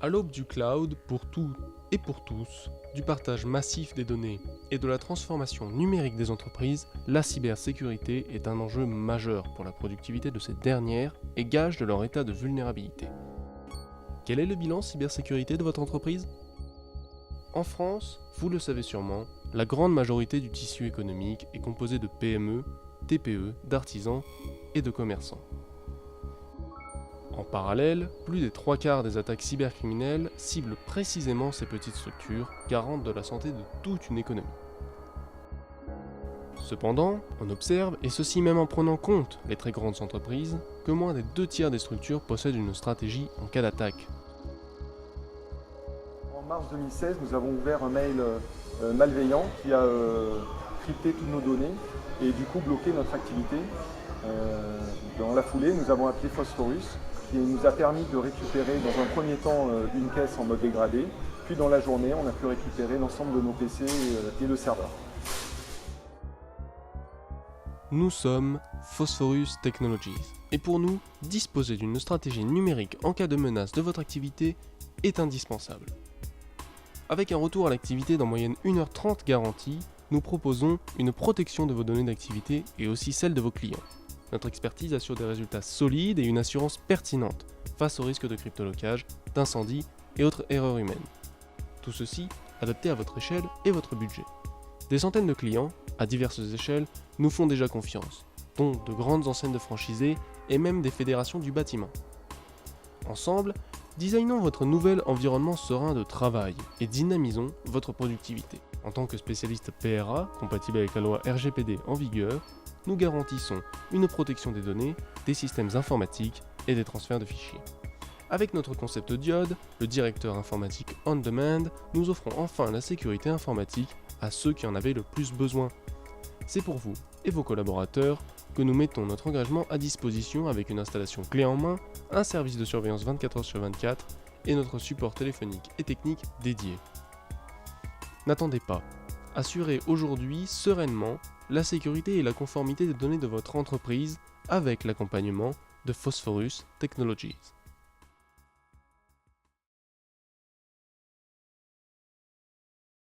À l'aube du cloud pour tout et pour tous, du partage massif des données et de la transformation numérique des entreprises, la cybersécurité est un enjeu majeur pour la productivité de ces dernières et gage de leur état de vulnérabilité. Quel est le bilan cybersécurité de votre entreprise ? En France, vous le savez sûrement, la grande majorité du tissu économique est composée de PME, TPE, d'artisans et de commerçants. En parallèle, plus des 3/4 des attaques cybercriminelles ciblent précisément ces petites structures, garantes de la santé de toute une économie. Cependant, on observe, et ceci même en prenant compte les très grandes entreprises, que moins des 2/3 des structures possèdent une stratégie en cas d'attaque. En mars 2016, nous avons ouvert un mail malveillant qui a crypté toutes nos données et du coup bloqué notre activité. Dans la foulée, nous avons appelé Phosphorus qui nous a permis de récupérer dans un premier temps une caisse en mode dégradé, puis dans la journée, on a pu récupérer l'ensemble de nos PC et le serveur. Nous sommes Phosphorus Technologies, et pour nous, disposer d'une stratégie numérique en cas de menace de votre activité est indispensable. Avec un retour à l'activité d'en moyenne 1h30 garantie, nous proposons une protection de vos données d'activité et aussi celle de vos clients. Notre expertise assure des résultats solides et une assurance pertinente face aux risques de cryptolocage, d'incendie et autres erreurs humaines. Tout ceci adapté à votre échelle et votre budget. Des centaines de clients, à diverses échelles, nous font déjà confiance, dont de grandes enseignes de franchisés et même des fédérations du bâtiment. Ensemble, designons votre nouvel environnement serein de travail et dynamisons votre productivité. En tant que spécialiste PRA, compatible avec la loi RGPD en vigueur, nous garantissons une protection des données, des systèmes informatiques et des transferts de fichiers. Avec notre concept Diode, le directeur informatique on demand, nous offrons enfin la sécurité informatique à ceux qui en avaient le plus besoin. C'est pour vous et vos collaborateurs que nous mettons notre engagement à disposition avec une installation clé en main, un service de surveillance 24h/24 et notre support téléphonique et technique dédié. N'attendez pas. Assurez aujourd'hui sereinement la sécurité et la conformité des données de votre entreprise avec l'accompagnement de Phosphorus Technologies.